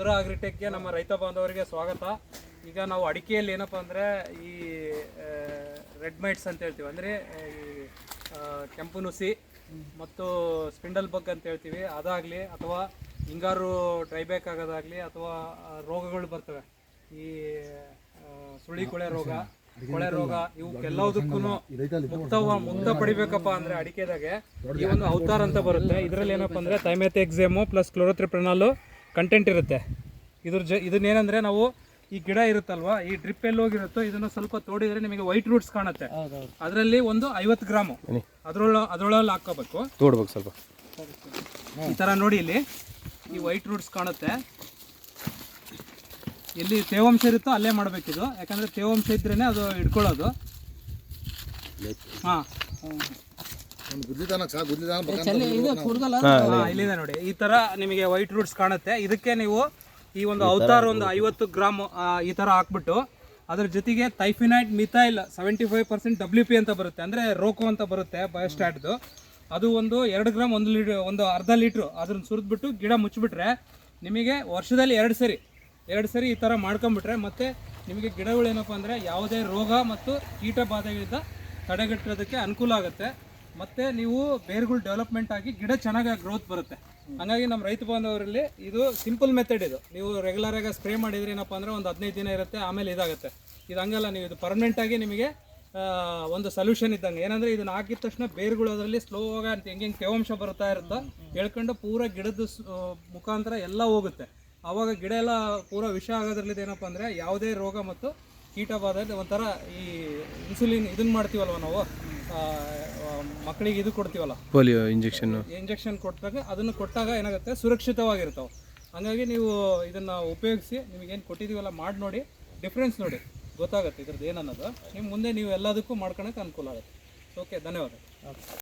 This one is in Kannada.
ಮಧುರಾ ಅಗ್ರಿಟೆಕ್ಗೆ ನಮ್ಮ ರೈತ ಬಾಂಧವರಿಗೆ ಸ್ವಾಗತ. ಈಗ ನಾವು ಅಡಿಕೆಯಲ್ಲಿ ಏನಪ್ಪ ಅಂದರೆ ಈ ರೆಡ್ ಮೈಟ್ಸ್ ಅಂತ ಹೇಳ್ತೀವಿ, ಅಂದರೆ ಈ ಕೆಂಪು ನುಸಿ ಮತ್ತು ಸ್ಪಿಂಡಲ್ ಬಗ್ ಅಂತ ಹೇಳ್ತೀವಿ, ಅದಾಗಲಿ ಅಥವಾ ಹಿಂಗಾರು ಡ್ರೈಬ್ಯಾಕ್ ಆಗೋದಾಗಲಿ ಅಥವಾ ರೋಗಗಳು ಬರ್ತವೆ, ಈ ಸುಳಿ ಕೊಳೆ ರೋಗ, ಕೊಳೆ ರೋಗ, ಇವಕ್ಕೆಲ್ಲದಕ್ಕೂ ಮುಕ್ತ ಪಡಿಬೇಕಪ್ಪ ಅಂದರೆ ಅಡಿಕೆದಾಗೆ ಈ ಒಂದು ಅವತಾರ ಅಂತ ಬರುತ್ತೆ. ಇದರಲ್ಲಿ ಏನಪ್ಪ ಅಂದರೆ ಥೈಮೆಥೆಕ್ಸೇಮು ಪ್ಲಸ್ ಕ್ಲೋರೋತ್ರಿಪ್ರಿನಾಲ್ ಕಂಟೆಂಟ್ ಇರುತ್ತೆ. ಇದನ್ನೇನಂದರೆ ನಾವು ಈ ಗಿಡ ಇರುತ್ತಲ್ವಾ, ಈ ಡ್ರಿಪ್ ಎಲ್ಲಿ ಹೋಗಿರುತ್ತೋ ಇದನ್ನು ಸ್ವಲ್ಪ ತೋಡಿದರೆ ನಿಮಗೆ ವೈಟ್ ರೂಟ್ಸ್ ಕಾಣುತ್ತೆ. ಅದರಲ್ಲಿ ಒಂದು 50 ಗ್ರಾಮು ಅದರೊಳಗೆ ಹಾಕೋಬೇಕು, ತೋಡ್ಬೇಕು ಸ್ವಲ್ಪ. ಈ ಥರ ನೋಡಿ, ಇಲ್ಲಿ ಈ ವೈಟ್ ರೂಟ್ಸ್ ಕಾಣುತ್ತೆ. ಎಲ್ಲಿ ತೇವಾಂಶ ಇರುತ್ತೋ ಅಲ್ಲೇ ಮಾಡಬೇಕಿದು, ಯಾಕಂದರೆ ತೇವಾಂಶ ಇದ್ರೇ ಅದು ಹಿಡ್ಕೊಳ್ಳೋದು. ಹಾಂ, ಇಲ್ಲಿದೆ ನೋಡಿ, ಈ ಥರ ನಿಮಗೆ ವೈಟ್ ರೂಟ್ಸ್ ಕಾಣುತ್ತೆ. ಇದಕ್ಕೆ ನೀವು ಈ ಒಂದು ಅವತಾರ ಒಂದು 50 ಗ್ರಾಮ್ ಈ ಥರ ಹಾಕ್ಬಿಟ್ಟು ಅದ್ರ ಜೊತೆಗೆ ಥೈಫಿನೈಟ್ ಮಿಥೈಲ್ 75% WP ಅಂತ ಬರುತ್ತೆ, ಅಂದರೆ ರೋಕೋ ಅಂತ ಬರುತ್ತೆ ಬಯೋಸ್ಟ್ಯಾಟ್ದು. ಅದು ಒಂದು 2 ಗ್ರಾಮ್ ಒಂದು ಅರ್ಧ ಲೀಟ್ರು ಅದನ್ನು ಸುರಿದ್ಬಿಟ್ಟು ಗಿಡ ಮುಚ್ಚಿಬಿಟ್ರೆ ನಿಮಗೆ ವರ್ಷದಲ್ಲಿ 2 ಸರಿ ಈ ಥರ ಮಾಡ್ಕೊಂಬಿಟ್ರೆ ಮತ್ತೆ ನಿಮಗೆ ಗಿಡಗಳೇನಪ್ಪ ಅಂದರೆ ಯಾವುದೇ ರೋಗ ಮತ್ತು ಕೀಟ ಬಾಧೆಗಳಿಂದ ತಡೆಗಟ್ಟೋದಕ್ಕೆ ಅನುಕೂಲ ಆಗುತ್ತೆ. ಮತ್ತು ನೀವು ಬೇರುಗಳು ಡೆವಲಪ್ಮೆಂಟ್ ಆಗಿ ಗಿಡ ಚೆನ್ನಾಗಿ ಗ್ರೋತ್ ಬರುತ್ತೆ. ಹಾಗಾಗಿ ನಮ್ಮ ರೈತ ಬಾಂಧವರಲ್ಲಿ ಇದು ಸಿಂಪಲ್ ಮೆಥಡ್. ಇದು ನೀವು ರೆಗ್ಯುಲರಾಗಿ ಸ್ಪ್ರೇ ಮಾಡಿದ್ರೆ ಏನಪ್ಪ ಅಂದರೆ ಒಂದು 15 ದಿನ ಇರುತ್ತೆ, ಆಮೇಲೆ ಇದಾಗುತ್ತೆ. ಇದು ಹಂಗಲ್ಲ, ನೀವು ಇದು ಪರ್ಮನೆಂಟಾಗಿ ನಿಮಗೆ ಒಂದು ಸೊಲ್ಯೂಷನ್ ಇದ್ದಂಗೆ. ಏನಂದರೆ ಇದನ್ನು ಹಾಕಿದ ತಕ್ಷಣ ಬೇರುಗಳು ಅದರಲ್ಲಿ ಸ್ಲೋ ಆಗಿ ಹೆಂಗೆ ತೇವಾಂಶ ಬರ್ತಾ ಇರುತ್ತೋ ಹೇಳ್ಕೊಂಡು ಪೂರ ಗಿಡದ ಮುಖಾಂತರ ಎಲ್ಲ ಹೋಗುತ್ತೆ. ಆವಾಗ ಗಿಡ ಎಲ್ಲ ಪೂರ ವಿಷ ಆಗೋದ್ರಲ್ಲಿ ಏನಪ್ಪ ಅಂದರೆ ಯಾವುದೇ ರೋಗ ಮತ್ತು ಕೀಟ ಬಾಧೆ ಒಂಥರ ಈ ಇನ್ಸುಲಿನ್ ಇದನ್ನು ಮಾಡ್ತೀವಲ್ವ ನಾವು ಮಕ್ಕಳಿಗೆ ಇದು ಕೊಡ್ತೀವಲ್ಲ, ಪೋಲಿಯೋ ಇಂಜೆಕ್ಷನ್ ಕೊಟ್ಟಾಗ ಅದನ್ನು ಕೊಟ್ಟಾಗ ಏನಾಗುತ್ತೆ, ಸುರಕ್ಷಿತವಾಗಿರ್ತಾವೆ. ಹಾಗಾಗಿ ನೀವು ಇದನ್ನು ಉಪಯೋಗಿಸಿ ನಿಮಗೇನು ಕೊಟ್ಟಿದ್ದೀವಲ್ಲ ಮಾಡಿ ನೋಡಿ, ಡಿಫ್ರೆನ್ಸ್ ನೋಡಿ, ಗೊತ್ತಾಗುತ್ತೆ ಇದ್ರದ್ದು ಏನನ್ನೋದು. ನಿಮ್ಮ ಮುಂದೆ ನೀವು ಎಲ್ಲದಕ್ಕೂ ಮಾಡ್ಕೊಳಕ್ಕೆ ಅನುಕೂಲ ಆಗುತ್ತೆ. ಓಕೆ, ಧನ್ಯವಾದ.